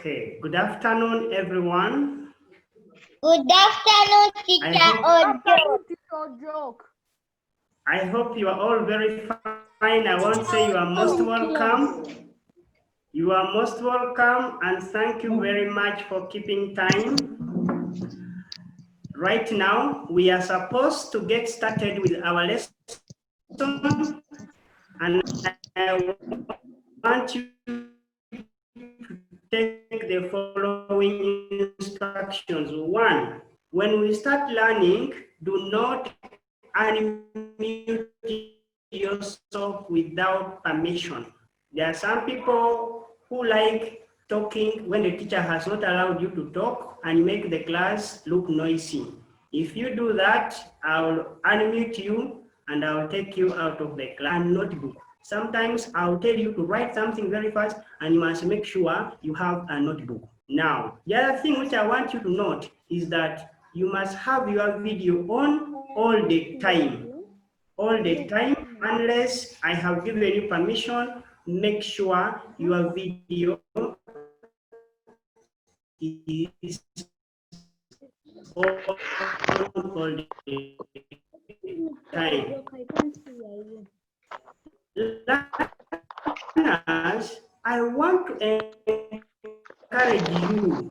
Okay, good afternoon, everyone. Good afternoon, teacher Ojo. I hope you are all very fine. I won't say you are most welcome. You are most welcome, and thank you very much for keeping time. Right now, we are supposed to get started with our lesson, and I want you to take the following instructions. 1, when we start learning, do not unmute yourself without permission. There are some people who like talking when the teacher has not allowed you to talk and make the class look noisy. If you do that, I'll unmute you and I'll take you out of the class. Notebook. Sometimes I'll tell you to write something very fast and you must make sure you have a notebook. Now, the other thing which I want you to note is that you must have your video on all the time. All the time, unless I have given you permission, make sure your video is on all the time. Learners, I want to encourage you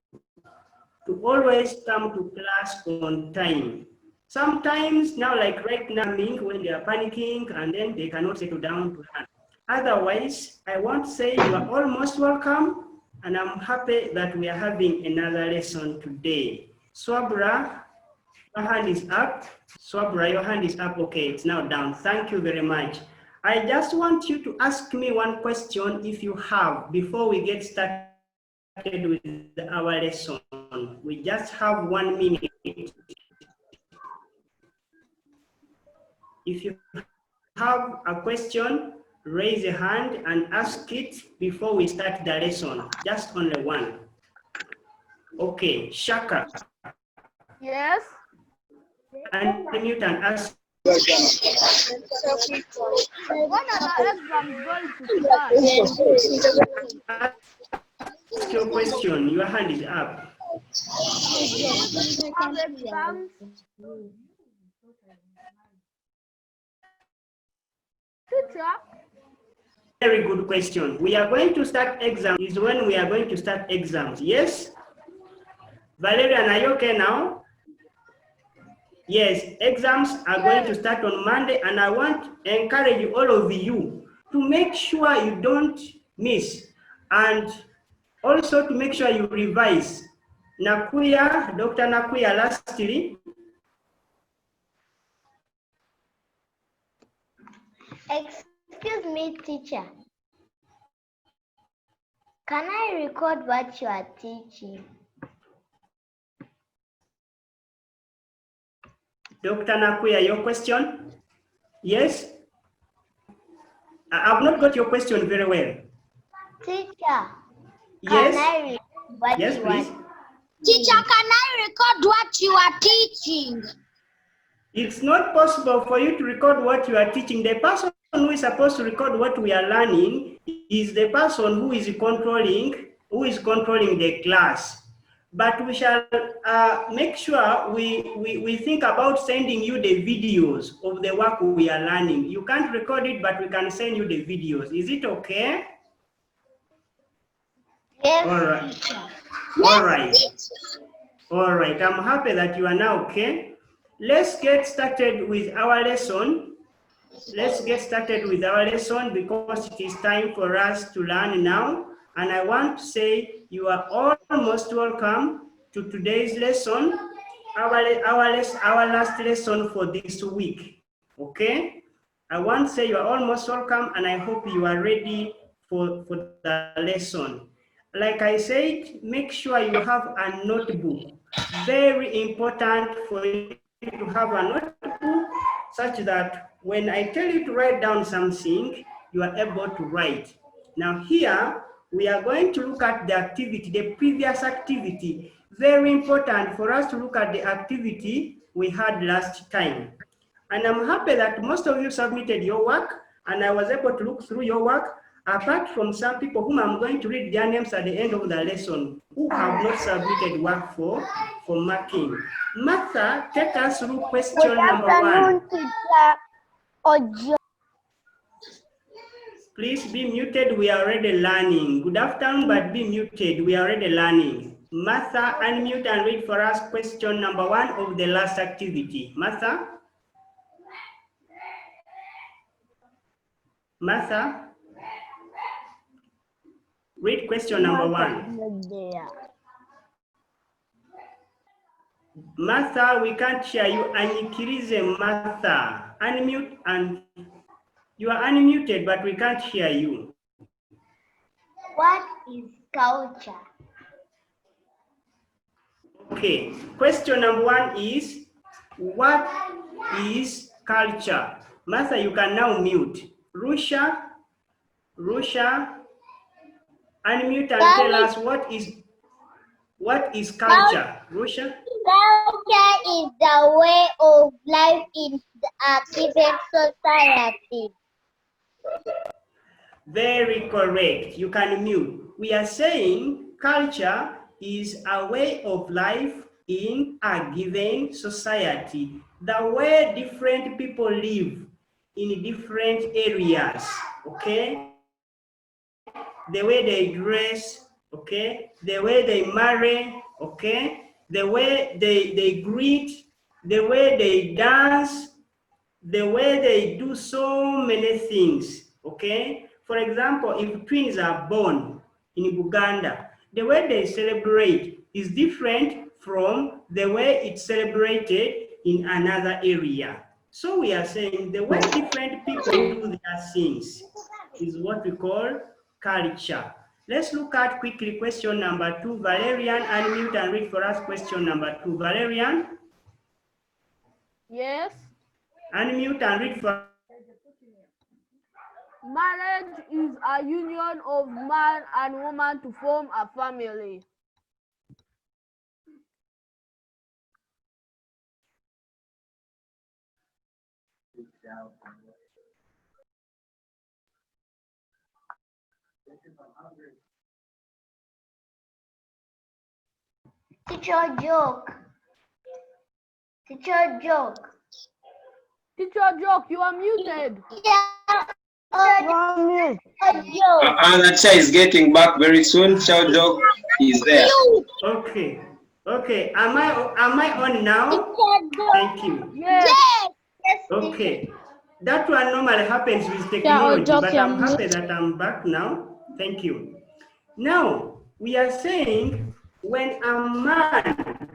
to always come to class on time. Sometimes now, like right now, when they are panicking and then they cannot settle down to learn. Otherwise, I want to say you are almost welcome, and I'm happy that we are having another lesson today. Swabra, your hand is up. Swabra, your hand is up. Okay, it's now down. Thank you very much. I just want you to ask me one question if you have before we get started with our lesson. We just have 1 minute. If you have a question, raise a hand and ask it before we start the lesson. Just only one. Okay, Shaka. Yes. Unmute and ask. When are the exams going to start? Ask your question. Your hand is up. Teacher? Very good question. We are going to start exams. Is when we are going to start exams. Yes? Valerian, are you okay now? Yes, exams are going to start on Monday, and I want to encourage all of you to make sure you don't miss, and also to make sure you revise. Nakuya, Dr. Nakuya, lastly. Excuse me, teacher. Can I record what you are teaching? Dr. Nakuya, your question? Yes? I've not got your question very well. Teacher, Yes? can I record what Yes, you please. are teacher, can I record what you are teaching? It's not possible for you to record what you are teaching. The person who is supposed to record what we are learning is the person who is controlling the class. But we shall make sure we think about sending you the videos of the work we are learning. You can't record it, but we can send you the videos. Is it okay? Yes, All right. teacher. All right. All right. I'm happy that you are now okay. Let's get started with our lesson. Let's get started with our lesson because it is time for us to learn now. And I want to say you are all most welcome to today's lesson, our last lesson for this week. Okay? I want to say you are all most welcome, and I hope you are ready for the lesson. Like I said, make sure you have a notebook. Very important for you to have a notebook such that when I tell you to write down something, you are able to write. Now here, we are going to look at the activity, the previous activity. Very important for us to look at the activity we had last time. And I'm happy that most of you submitted your work, and I was able to look through your work, Apart from some people whom I'm going to read their names at the end of the lesson, who have not submitted work for marking. Martha, take us through question number 1. Teacher Ojo. Please be muted, we are already learning. Good afternoon, but be muted, we are already learning. Martha, unmute and read for us question number 1 of the last activity. Martha? Martha? Read question number 1. Martha, we can't hear you. Anyikirize Martha. Unmute and you are unmuted, but we can't hear you. What is culture? Okay. Question number 1 is, what is culture? Martha, you can now mute. Rusha, unmute and tell us what is culture. Rusha? Culture is the way of life in a given society. Very correct. You can mute. We are saying culture is a way of life in a given society. The way different people live in different areas, okay? The way they dress, okay? The way they marry, okay? The way they greet, the way they dance, the way they do so many things, okay? For example, if twins are born in Uganda, the way they celebrate is different from the way it's celebrated in another area. So we are saying the way different people do their things is what we call culture. Let's look at quickly question number 2. Valerian, unmute and read for us question number 2. Valerian? Yes. Unmute and read for. Marriage is a union of man and woman to form a family. Teacher joke. Teacher joke. Teacher Joke, you are muted. Yeah. That chair is getting back very soon. Child Joke is there. Okay. Okay. Am I on now? Thank you. Yes. Okay. That one normally happens with technology, but I'm happy that I'm back now. Thank you. Now, we are saying when a man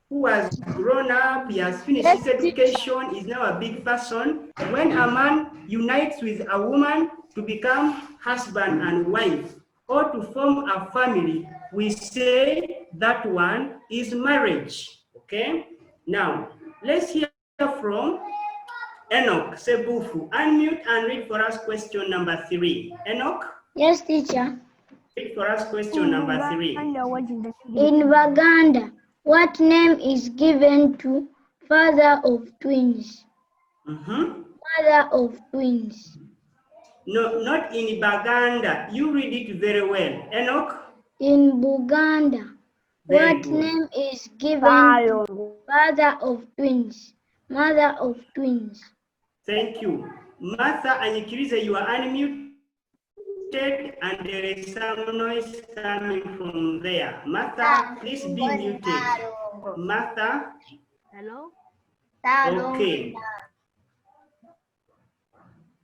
who has grown up, he has finished his education, is now a big person. When a man unites with a woman to become husband and wife or to form a family, we say that one is marriage. Okay? Now, let's hear from Enoch Sebufu. Unmute and read for us question number 3. Enoch? Yes, teacher. Read for us question number 3. In Uganda, what name is given to father of twins? Mother of twins. No, not in Baganda. You read it very well. Enoch? In Buganda, what name is given to father of twins? Mother of twins. Thank you. Martha Anyikirize, you are unmuted and there is some noise coming from there. Martha, please be muted. Martha? Hello? Okay.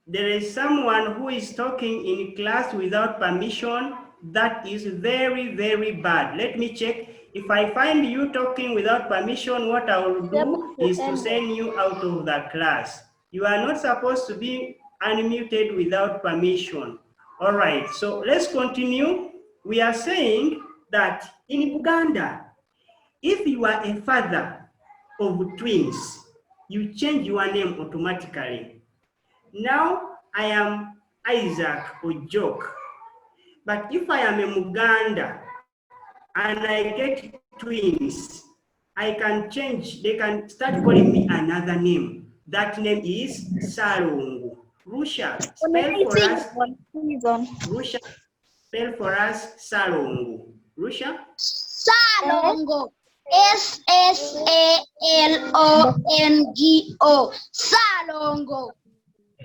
There is someone who is talking in class without permission. That is very, very bad. Let me check. If I find you talking without permission, what I will do is to send you out of the class. You are not supposed to be unmuted without permission. All right, so let's continue. We are saying that in Uganda, if you are a father of twins, you change your name automatically. Now I am Isaac or Joke, but if I am a Muganda and I get twins, I can change, they can start calling me another name. That name is Salungu. Rusha, spell for us. Rusha, spell for us Salongo. Rusha? Salongo. Salongo. Salongo.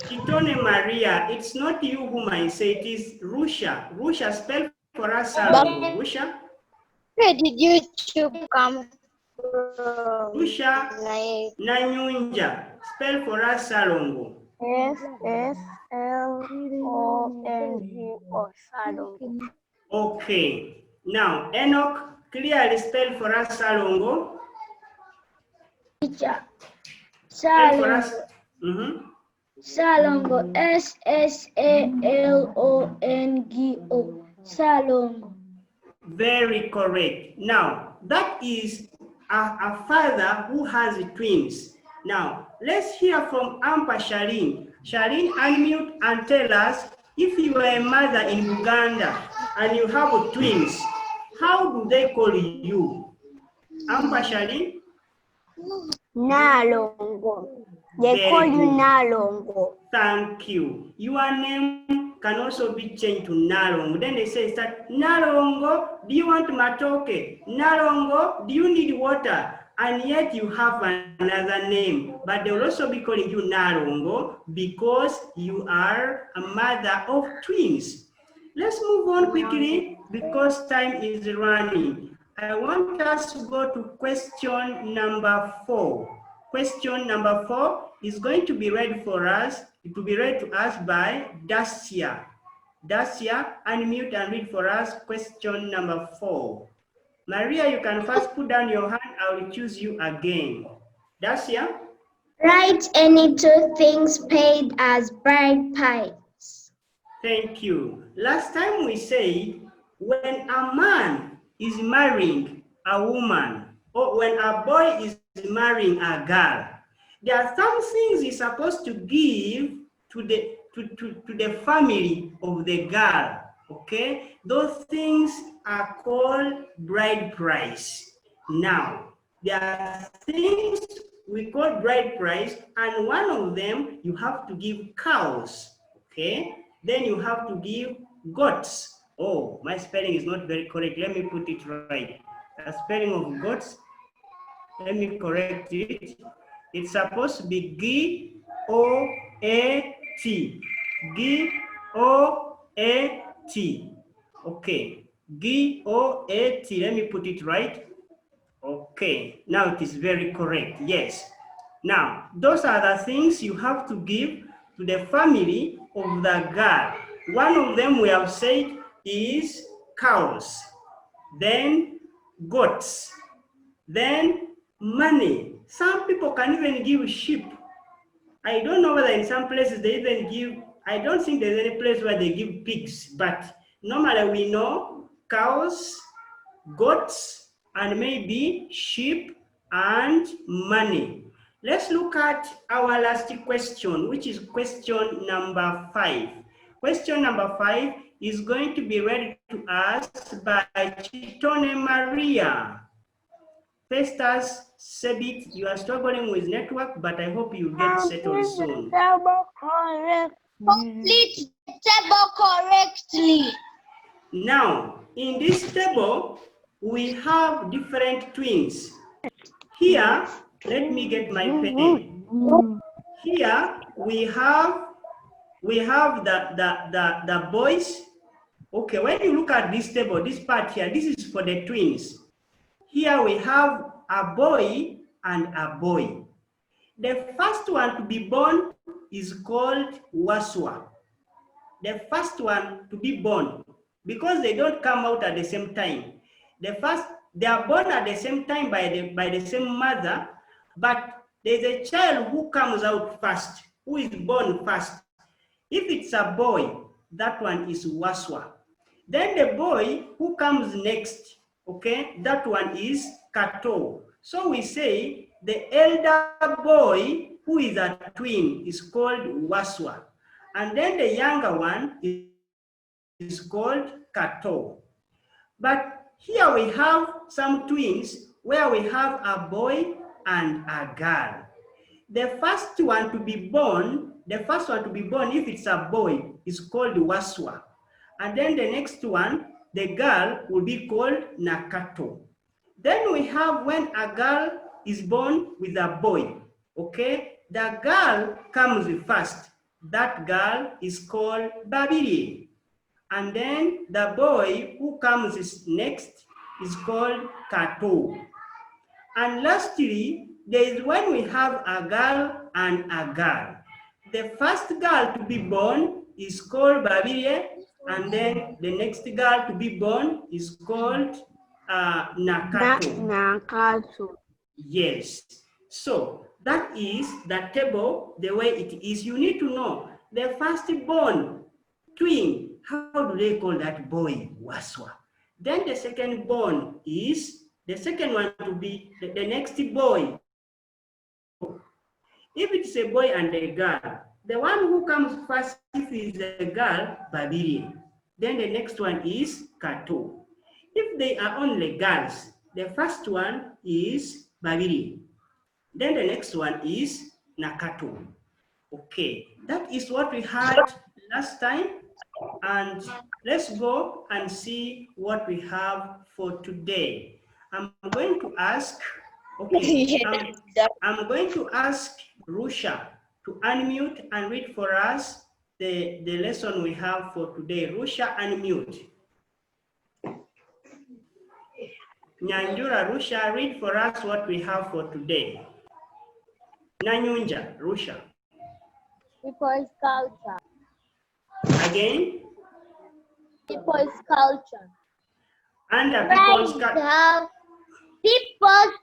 Chitone Maria, it's not you whom I say, it is Rusha. Rusha, spell for us Salongo. Rusha? Where did YouTube come from? Rusha Nanyunja, spell for us Salongo. S-S-L-O-N-G-O, Salongo. Okay. Now, Enoch, clearly spell for us Salongo. Teacher. Spell for us. Salongo. Salongo. S-S-A-L-O-N-G-O. Salongo. Very correct. Now, that is a father who has twins. Now, let's hear from Ampa Shalin. Shalin, unmute and tell us, if you are a mother in Uganda and you have twins, how do they call you? Ampa Shalin? Nalongo. They call you Nalongo. Thank you. Your name can also be changed to Nalongo. Then they say, Nalongo, do you want matoke? Nalongo, do you need water? And yet you have another name, but they will also be calling you Nalongo because you are a mother of twins. Let's move on quickly because time is running. I want us to go to question number 4. Question number 4 is going to be read for us. It will be read to us by Dacia. Dacia, unmute and read for us question number 4. Maria, you can first put down your hand. I will choose you again. Dacia? Write any two things paid as bride price. Thank you. Last time we said when a man is marrying a woman or when a boy is marrying a girl, there are some things he's supposed to give to the family of the girl. Okay, those things are called bride price. Now, there are things we call bride price, and one of them you have to give cows. Okay, then you have to give goats. Oh, my spelling is not very correct. Let me put it right. The spelling of goats, let me correct it. It's supposed to be G-O-A-T. G-O-A-T. Okay. G-O-A-T. Let me put it right. Okay. Now it is very correct. Yes. Now, those are the things you have to give to the family of the girl. One of them we have said is cows, then goats, then money. Some people can even give sheep. I don't know whether in some places they even give, I don't think there's any place where they give pigs, but normally we know cows, goats, and maybe sheep and money. Let's look at our last question, which is question number 5. Question number 5 is going to be read to us by Chitone Maria. Festus Sebit, you are struggling with network, but I hope you get settled soon. Complete the table correctly. Now, in this table, we have different twins. Here, let me get my pen. Here, we have the boys. Okay, when you look at this table, this part here, this is for the twins. Here we have a boy and a boy. The first one to be born is called Waswa. The first one to be born, because they don't come out at the same time. They are born at the same time by the same mother, but there's a child who comes out first, who is born first. If it's a boy, that one is Waswa. Then the boy who comes next, okay, that one is Kato. So we say the elder boy who is a twin is called Waswa. And then the younger one is called Kato. But here we have some twins where we have a boy and a girl. The first one to be born The first one to be born, if it's a boy, is called Waswa. And then the next one, the girl, will be called Nakato. Then we have when a girl is born with a boy, okay? The girl comes first. That girl is called Babiri. And then the boy who comes next is called Kato. And lastly, there is when we have a girl and a girl. The first girl to be born is called Babiri, and then the next girl to be born is called Nakato. Nakato. Yes. So that is the table, the way it is. You need to know the firstborn twin. How do they call that boy? Waswa. Then the second-born is the second one to be the next boy. If it's a boy and a girl, the one who comes first, if it's a girl, Babiri. Then the next one is Kato. If they are only girls, the first one is Babiri. Then the next one is Nakato. Okay, that is what we had last time. And let's go and see what we have for today. I'm going to ask, okay, I'm going to ask Rusha to unmute and read for us the lesson we have for today. Rusha, unmute. Nyanjura, Rusha, read for us what we have for today. Nanyunja, Rusha. People's culture. Again? People's culture. Under people's culture. People's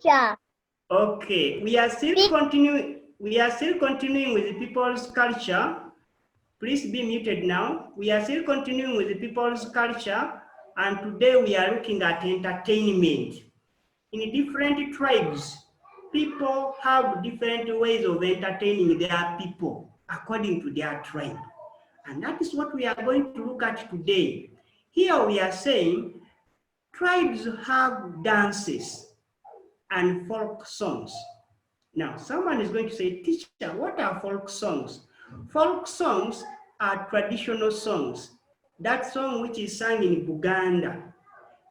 culture. Okay, we are still continuing with the people's culture. Please be muted now. We are still continuing with the people's culture, and today we are looking at entertainment. In different tribes, people have different ways of entertaining their people according to their tribe. And that is what we are going to look at today. Here we are saying tribes have dances and folk songs. Now, someone is going to say, teacher, what are folk songs? Folk songs are traditional songs. That song which is sung in Buganda.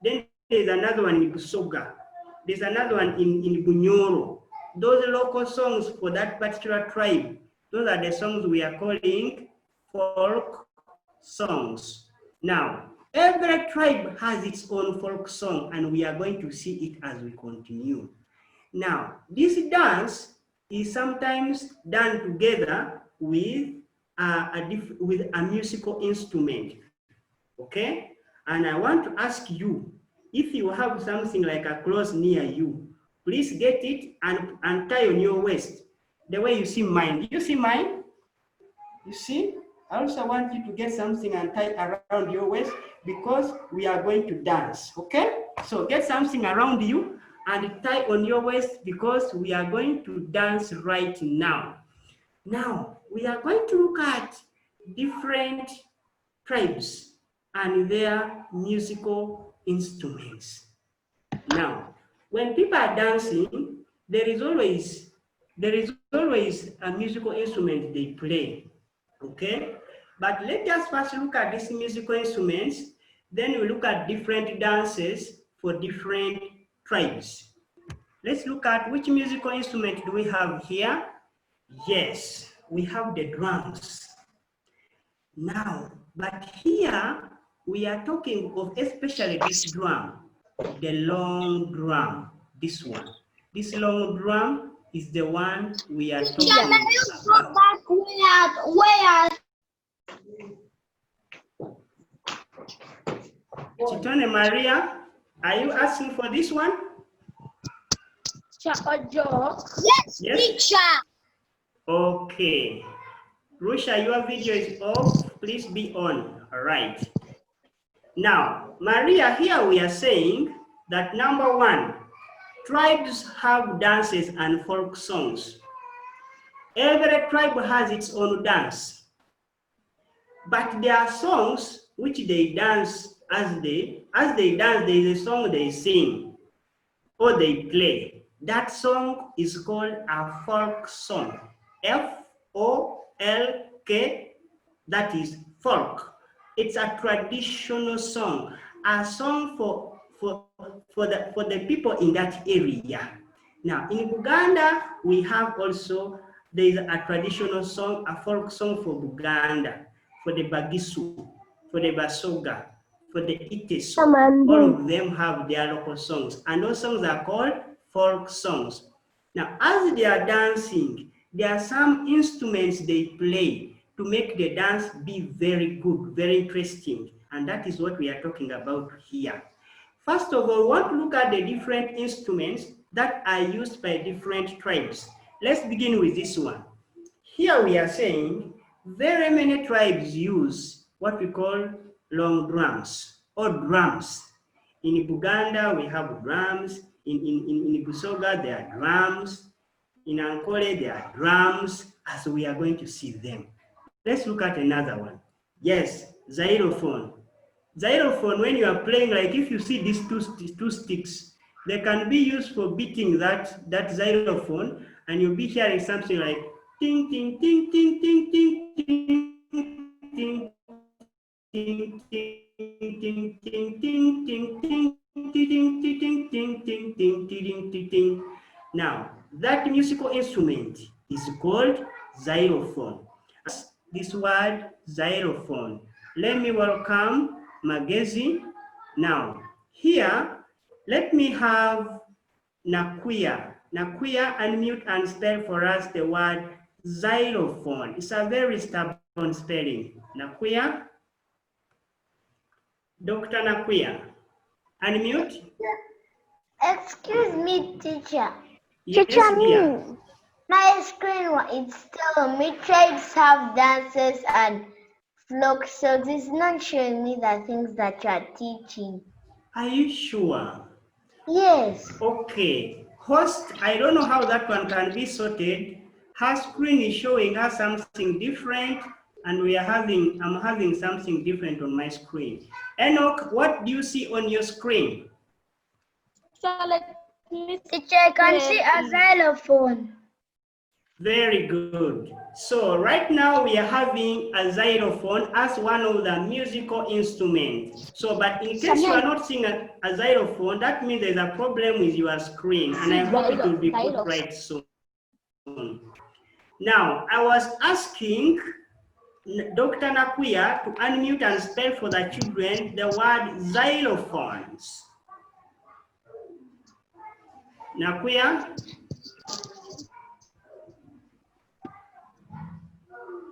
Then there's another one in Busoga. There's another one in Bunyoro. Those local songs for that particular tribe, those are the songs we are calling folk songs. Now, every tribe has its own folk song, and we are going to see it as we continue. Now, this dance is sometimes done together with a musical instrument, okay? And I want to ask you, if you have something like a cloth near you, please get it and tie on your waist, the way you see mine. Do you see mine? You see? I also want you to get something and tie around your waist because we are going to dance, okay? So get something around you and tie on your waist because we are going to dance right now. Now, we are going to look at different tribes and their musical instruments. Now, when people are dancing, there is always a musical instrument they play, okay? But let us first look at these musical instruments, then we look at different dances for different tribes. Let's look at which musical instrument do we have here? Yes, we have the drums. Now, but here we are talking of especially this drum, the long drum, this one. This long drum is the one we are talking about. Chitone Maria, are you asking for this one? Yes, teacher. Okay. Rusha, your video is off. Please be on. All right. Now, Maria, here we are saying that number one, tribes have dances and folk songs. Every tribe has its own dance. But there are songs which they dance as they dance, there is a song they sing or they play. That song is called a folk song. F-O-L-K, that is folk. It's a traditional song, a song for the people in that area. Now, in Uganda, we have also, there is a traditional song, a folk song for Uganda, for the Bagisu, for the Basoga, for the Iteso. All of them have their local songs, and those songs are called folk songs. Now, as they are dancing, there are some instruments they play to make the dance be very good, very interesting, and that is what we are talking about here. First of all, we want to look at the different instruments that are used by different tribes. Let's begin with this one. Here we are saying very many tribes use what we call long drums or drums. In Buganda, we have drums. In Busoga, there are drums. In Acholi, there are drums, as we are going to see them. Let's look at another one. Yes, xylophone. Xylophone, when you are playing, like if you see these two sticks, they can be used for beating that xylophone, and you'll be hearing something like ting, ting, ting, ting, ting, ting, ting, ting, ting, ting, ting, ting, ting, ting, ting, ting, ting, ting, ting, ting. Now, that musical instrument is called xylophone. This word xylophone. Let me welcome Magezi. Now, here, let me have Nakuya. Nakuya, unmute and spell for us the word xylophone. It's a very stubborn spelling. Nakuya. Dr. Nakuya, unmute. Excuse me, teacher. Yes, dear. My screen is telling me tribes have dances and folk songs. It's not showing me the things that you are teaching. Are you sure? Yes. Okay. Host, I don't know how that one can be sorted. Her screen is showing us something different, and I'm having something different on my screen. Enoch, what do you see on your screen? Teacher, I can see a xylophone. Very good. So right now we are having a xylophone as one of the musical instruments. So, but in case you are not seeing a xylophone, that means there's a problem with your screen, and I hope it will be put right soon. Now, I was asking Dr. Nakuya to unmute and spell for the children the word xylophones. Nakuya?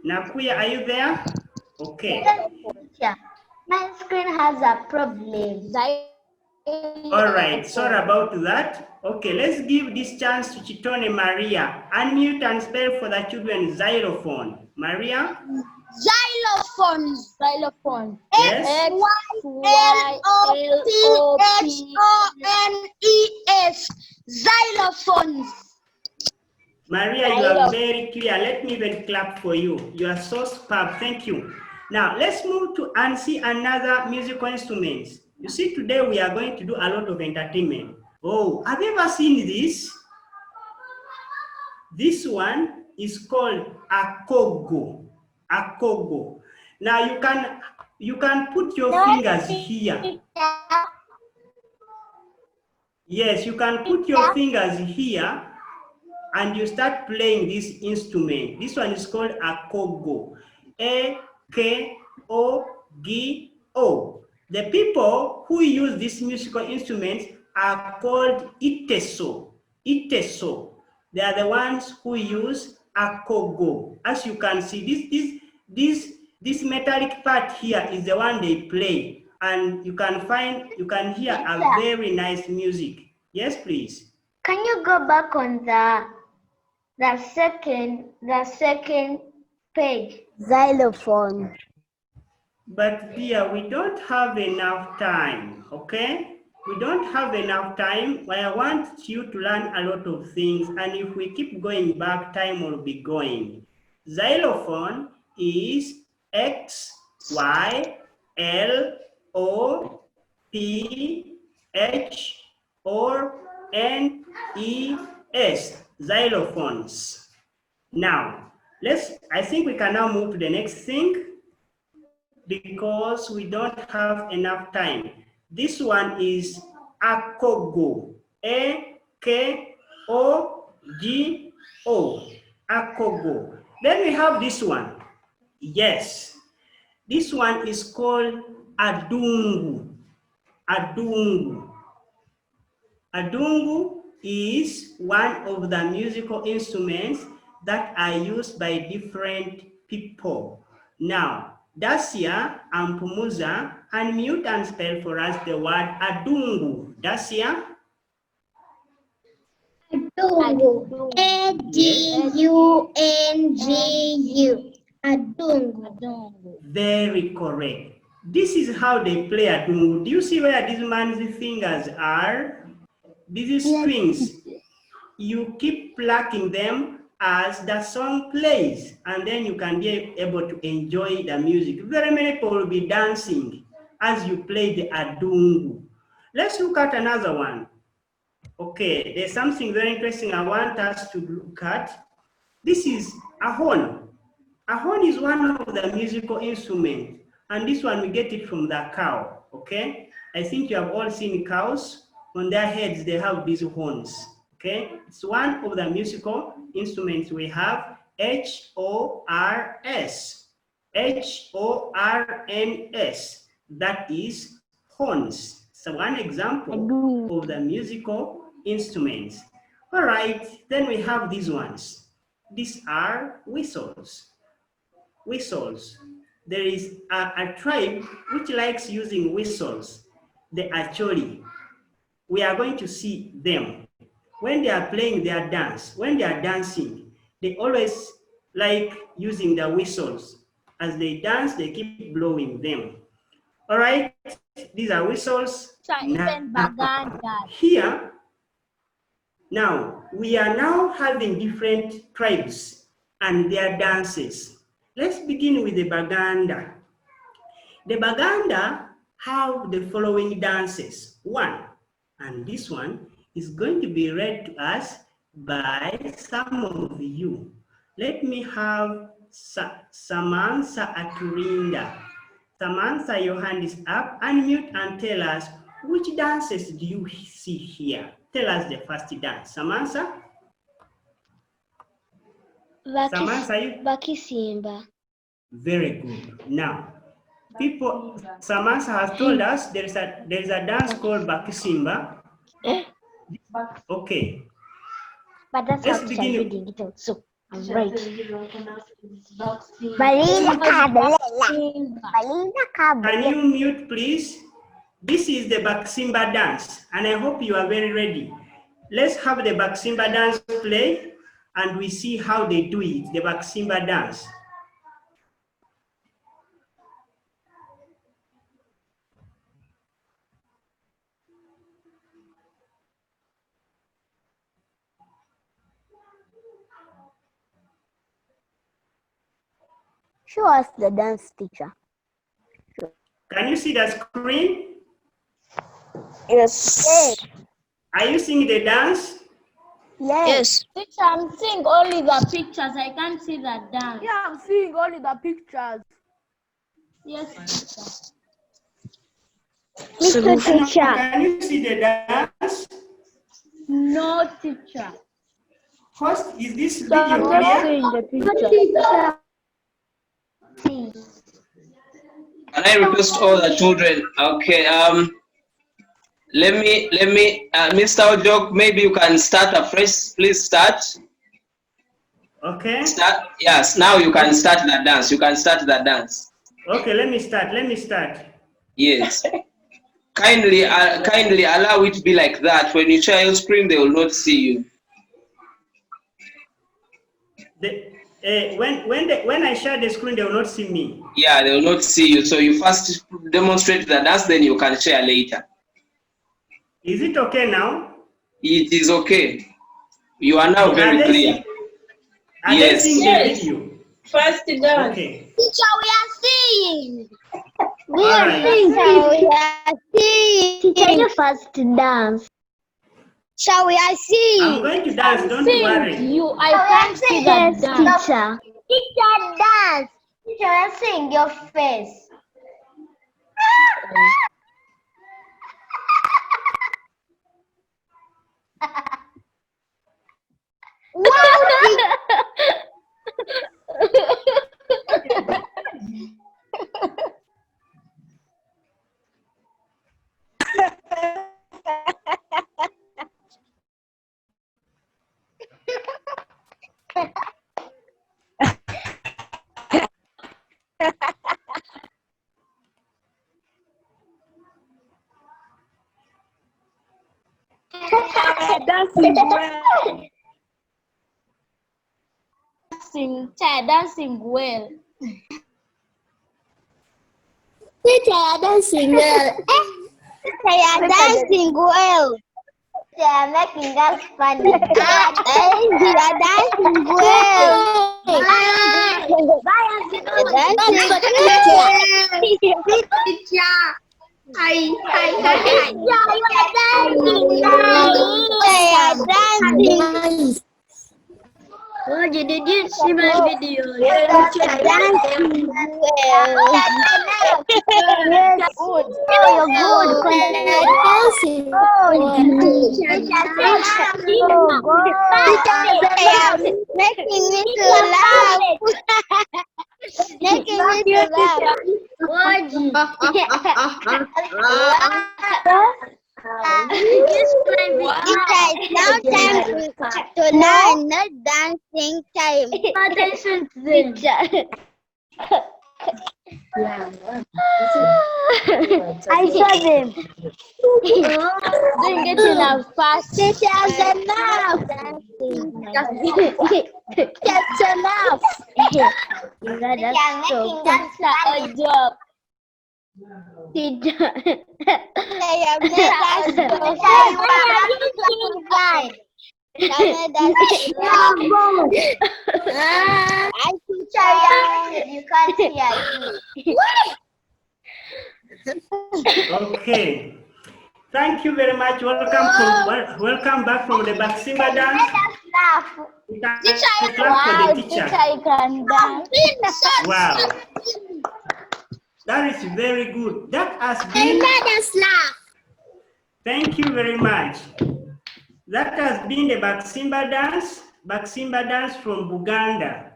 Nakuya, are you there? Okay. Yeah. My screen has a problem. All right, sorry about that. Okay, let's give this chance to Chitone Maria. Unmute and spell for the children xylophone. Maria? Xylophone. Yes. Xylophones. Xylophones. Maria, you are very clear. Let me even clap for you. You are so superb. Thank you. Now, let's move to and see another musical instruments. You see, today we are going to do a lot of entertainment. Oh, have you ever seen this? This one is called Akogo. Akogo. Now you can put your fingers here. Yes, you can put your fingers here and you start playing this instrument. This one is called Akogo. A-K-O-G-O. The people who use this musical instrument are called Iteso. Iteso. They are the ones who use Akogo. As you can see, this metallic part here is the one they play, and you can hear a very nice music. Yes, please. Can you go back on the second page? Xylophone. But dear, we don't have enough time, okay? We don't have enough time. I want you to learn a lot of things, and if we keep going back, time will be going. Xylophone is XYLOPHONES. Xylophones. Now, I think we can now move to the next thing because we don't have enough time. This one is Akogo. A-K-O-G-O. Akogo. Then we have this one. Yes. This one is called Adungu. Adungu. Adungu is one of the musical instruments that are used by different people. Now, Dacia and Pumuza, unmute and spell for us the word Adungu. Dacia? Adungu. A-D-U-N-G-U. Adungu. Very correct. This is how they play Adungu. Do you see where this man's fingers are? These strings. You keep plucking them as the song plays, and then you can be able to enjoy the music. Very many people will be dancing as you play the Adungu. Let's look at another one. Okay, there's something very interesting I want us to look at. This is a horn. A horn is one of the musical instruments, and this one we get it from the cow, okay? I think you have all seen cows. On their heads, they have these horns, okay? It's one of the musical instruments we have, H-O-R-S, H-O-R-N-S, that is horns. So one example of the musical instruments. All right, then we have these ones. These are whistles. Whistles. There is a tribe which likes using whistles, the Acholi. We are going to see them. When they are playing their dance, when they are dancing, they always like using the whistles. As they dance, they keep blowing them. All right, these are whistles. Here, now, we are now having different tribes and their dances. Let's begin with the Baganda. The Baganda have the following dances. One, and this one is going to be read to us by some of you. Let me have Samantha Aturinda. Samantha, your hand is up. Unmute and tell us, which dances do you see here? Tell us the first dance. Samantha? Bagisu. Very good. Now, Samantha has told us there is a dance called Bagisu. Okay. But that's Let's how begin. reading it out. So I'm right. Can you mute, please? This is the Baksimba dance, and I hope you are very ready. Let's have the Baksimba dance play, and we see how they do it, the Baksimba dance. Show us the dance, teacher. Can you see the screen? Yes. Are you seeing the dance? Yes. Teacher, I'm seeing only the pictures. I can't see the dance. Yeah, I'm seeing only the pictures. Yes, teacher. Mr. Teacher. Can you see the dance? No, teacher. Host, is this So I'm video not clear? seeing the picture. Can I request all the children? Okay. Let me. Mr. Ojok, maybe you can start afresh. Please start. Okay. Start. Yes. Now you can start the dance. You can start the dance. Okay. Let me start. Yes. Kindly allow it to be like that. When you share your screen, they will not see you. When I share the screen, they will not see me. Yeah, they will not see you. So you first demonstrate the dance, then you can share later. Is it okay now? It is okay. You are now very clear. Yes. They seeing the video? First dance. Okay. Teacher, we are seeing. We are seeing. Teacher, you first dance. Shall we sing? I'm going to dance, don't worry. I can't see that dance. Teacher. Teacher, dance. Teacher, sing your face. Dancing well. Dancing well. Teacher, dancing well. Teacher, dancing well. They are making us funny. They are dancing well. Teacher. Hi. Dancing. Oh, did you see my video? Dancing well. Yes, good. You're good. Dancing. Making me to laugh. Making me to laugh. It's now time to learn, not dancing time. I saw them. Didn't get enough fast. Teachers enough. That's enough. That's a job. Teacher. They have made us so fun. I teacher, you can't hear Okay. Thank you very much. Welcome back from the Baksimba dance. Teacher, Clap for the teacher. Can dance. Wow. That is very good. That has been. Thank you very much. That has been the Baksimba dance from Uganda.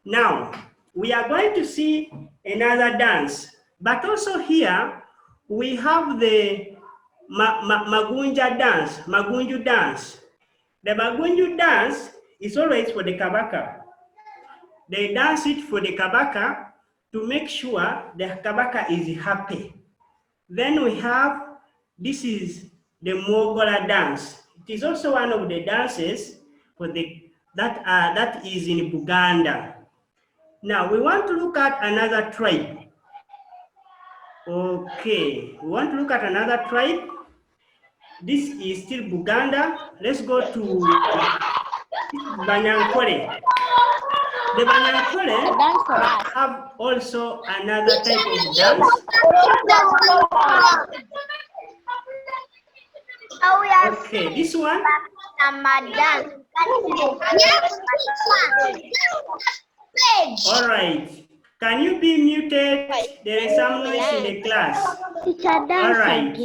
Now, we are going to see another dance, but also here we have the Magunju dance. The Magunju dance is always for the Kabaka. They dance it for the Kabaka to make sure the Kabaka is happy. Then we have, this is the Mogola dance. It is also one of the dances for that is in Uganda. Now we want to look at another tribe. Okay, we want to look at another tribe. This is still Uganda. Let's go to Banyankole. The Banyankole have also another type of dance. Okay, this one. All right. Can you be muted? There is some noise in the class. All right.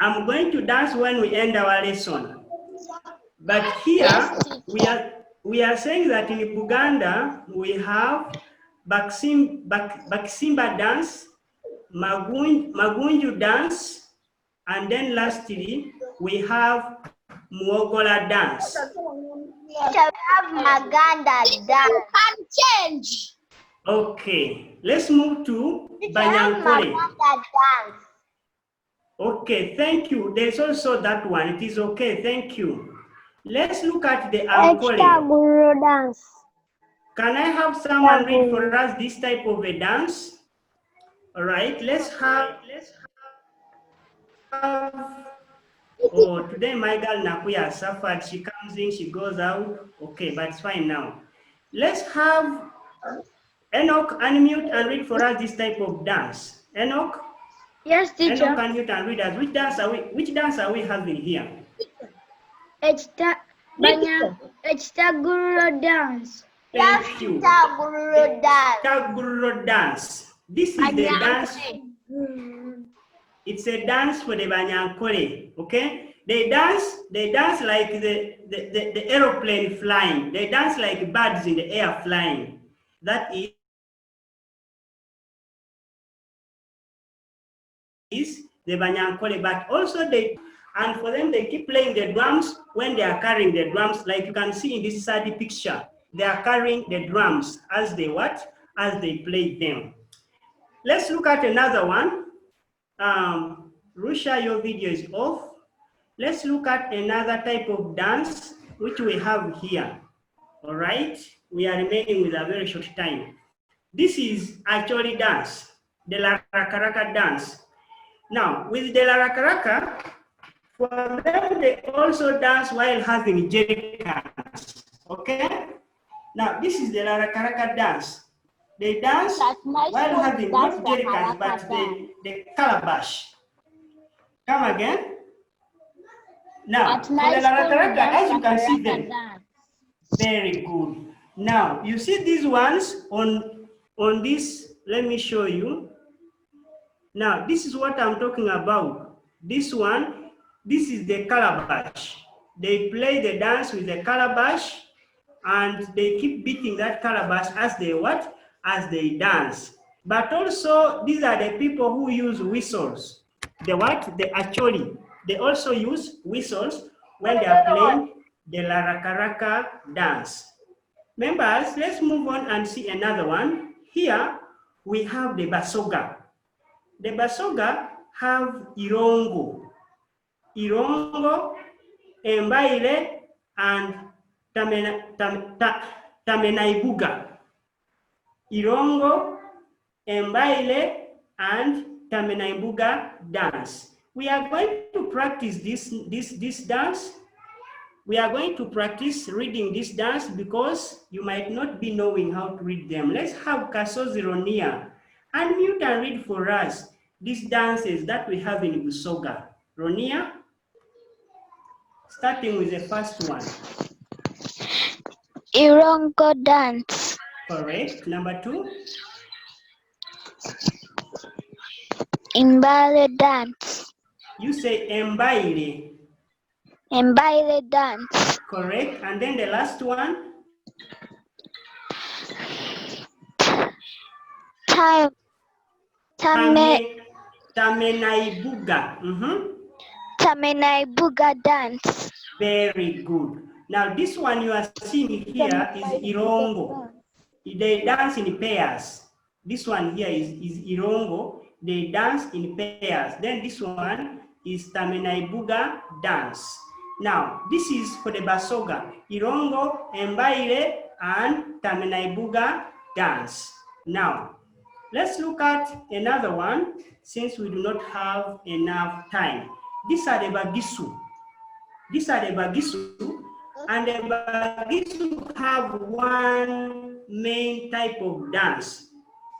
I'm going to dance when we end our lesson. But here we are saying that in Uganda we have Baksimba dance, Magunju dance, and then lastly we have Muogola dance. We have Maganda dance. You can change. Okay, let's move to Banyankole. Okay, thank you. There's also that one. It is okay, thank you. Let's look at the Acholi. Dance. Can I have someone read for us this type of a dance? All right, let's have oh, today my girl Nakuya suffered. She comes in, she goes out. Okay, but it's fine now. Let's have Enoch unmute and read for us this type of dance. Enoch? Yes, teacher. Enoch, can you can read us? Which dance are we having here? It's Taguro dance. Thank you. Taguro dance. Taguro dance. This is the dance. It's a dance for the Banyankole. Okay? They dance like the aeroplane flying. They dance like birds in the air flying. That is the Banyankole, but also and for them they keep playing the drums when they are carrying the drums, like you can see in this study picture. They are carrying the drums as they play them. Let's look at another one. Rusha, your video is off. Let's look at another type of dance which we have here. All right, we are remaining with a very short time. This is Acholi dance, the Larakaraka dance. Now, with the Larakaraka, for them, they also dance while having jerry cans. Okay? Now, this is the Larakaraka dance. They dance while having not jerry cans, but the calabash. Come again? Now, for the Larakaraka, as you can see them. Very good. Now, you see these ones on this, let me show you. Now, this is what I'm talking about. This one, this is the calabash. They play the dance with the calabash and they keep beating that calabash as they what? As they dance. But also, these are the people who use whistles. The what? The Acholi. They also use whistles when they are playing the Larakaraka dance. Members, let's move on and see another one. Here, we have the Basoga. The Basoga have Irongo, Embaile, and Tamenaibuga. Irongo, Embaile, and Tamenaibuga dance. We are going to practice this dance. We are going to practice reading this dance because you might not be knowing how to read them. Let's have Kasozi Ronia unmute and read for us these dances that we have in Busoga. Ronia, starting with the first one. Irongo dance. Correct. Number 2. Imbale dance. You say Embaile. Embaile dance. Correct. And then the last one. Tamenaibuga. Tamenaibuga dance. Very good. Now this one you are seeing here is Irongo. They dance in pairs. This one here is Irongo. They dance in pairs. Then this one is Tamenaibuga dance. Now this is for the Basoga. Irongo, Embaile, and Tamenaibuga dance. Now let's look at another one since we do not have enough time. These are the Bagisu. And the Bagisu have one main type of dance.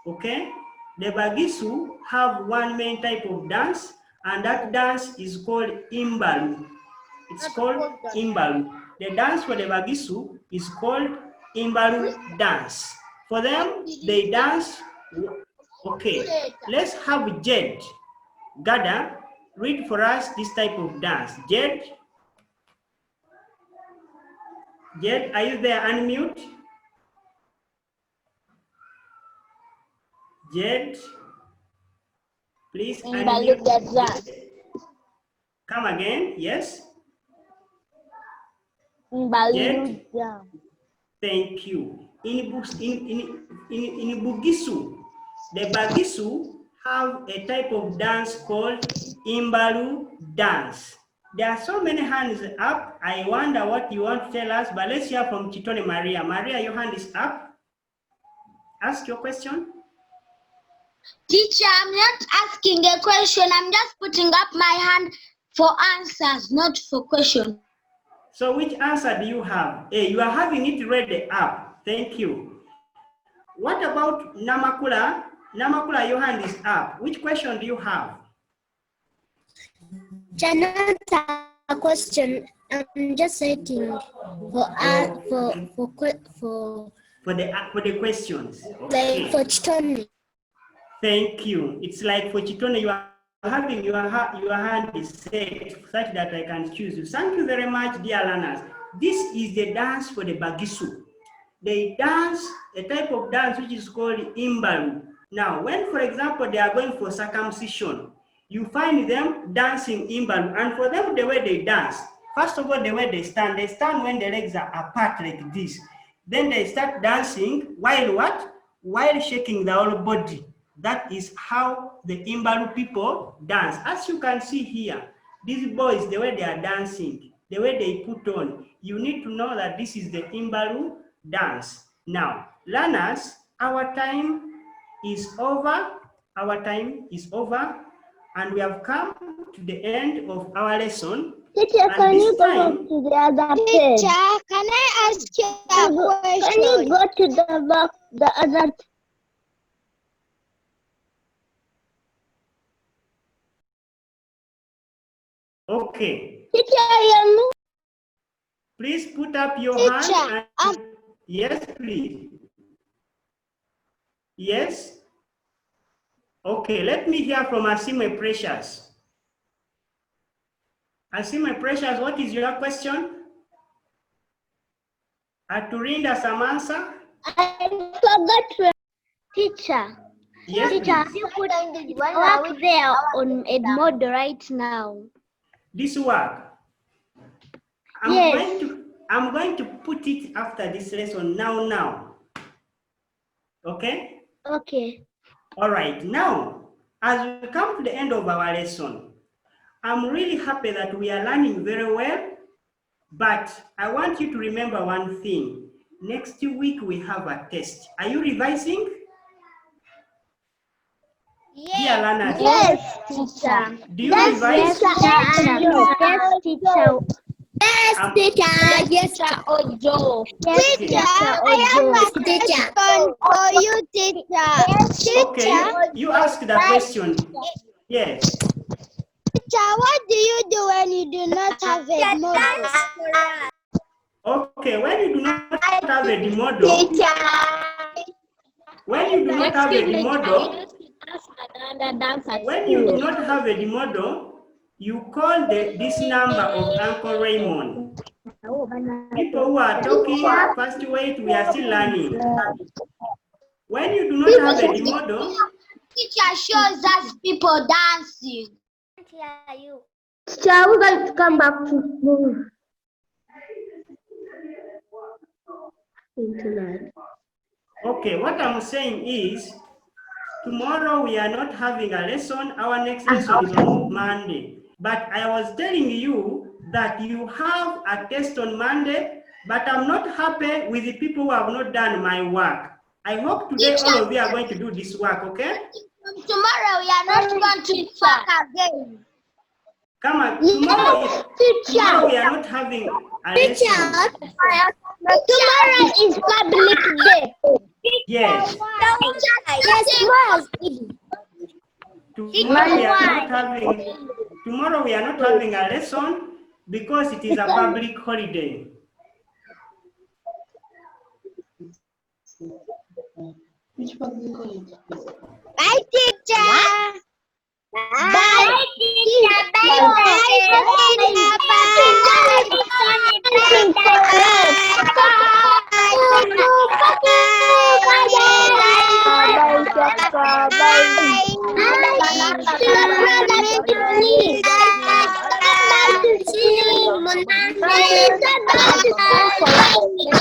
Okay? The Bagisu have one main type of dance, and that dance is called Imbalu. It's called Imbalu. The dance for the Bagisu is called Imbalu dance. For them, they dance. Okay, let's have Jed. Gada, read for us this type of dance. Jed, are you there? Unmute. Jed, please unmute. Come again, yes? Jed, thank you. In Bugisu, the Bagisu have a type of dance called Imbalu dance. There are so many hands up. I wonder what you want to tell us, but let's hear from Chitone Maria. Maria, your hand is up. Ask your question. Teacher, I'm not asking a question. I'm just putting up my hand for answers, not for questions. So which answer do you have? Hey, you are having it ready up. Thank you. What about Namakula? Namakula, your hand is up. Which question do you have? A question. I'm just waiting for the questions. Okay. like for Chitoni. Thank you. It's like for Chitone, you are having your hand is set such that I can choose you. Thank you very much, dear learners. This is the dance for the Bagisu. They dance a type of dance which is called Imbalu. Now, when, for example, they are going for circumcision, you find them dancing Imbalu. And for them, the way they dance, first of all, the way they stand when the legs are apart like this. Then they start dancing while what? While shaking the whole body. That is how the Imbalu people dance. As you can see here, these boys, the way they are dancing, the way they put on, you need to know that this is the Imbalu dance. Now, learners, our time is over. Our time is over, and we have come to the end of our lesson. Teacher, can you go to the other page? Teacher, can I ask you a question? Can you go to the back, the other? Okay. Teacher, please put up your hand. And, yes, please. Yes. Okay, let me hear from Asime Precious. Asime Precious, what is your question? Aturinda Samansa? I forgot to. Teacher. Yes, Teacher, please. you put work there on Edmodo right now. This work? I'm going to put it after this lesson now. Okay? Okay. All right. Now, as we come to the end of our lesson, I'm really happy that we are learning very well, but I want you to remember one thing. Next week we have a test. Are you revising? Yes. Yes, Teacher. do you revise? Yes, teacher. Yes, teacher. Yes, teacher Ojo. Yes, Teacher, I have a question for you, teacher. Okay, you ask the question. Yes. Teacher, what do you do when you do not have a model? Okay, when you do not have a demodo, when you do not have a demodo, you call this number of Uncle Raymond. People who are talking, first wait, we are still learning. When you do not have a demodo, Teacher shows us people dancing. Teacher, we're going to come back to school. okay, what I'm saying is, tomorrow we are not having a lesson. Our next lesson is on Monday. But I was telling you that you have a test on Monday, but I'm not happy with the people who have not done my work. I hope today all of you are going to do this work, okay? Tomorrow we are not going to talk again. Come on, tomorrow we are not having a lesson. Tomorrow is public day. Yes. Tomorrow we are not having a lesson because it is a public holiday. Bye, teacher. Bye, teacher. Bye.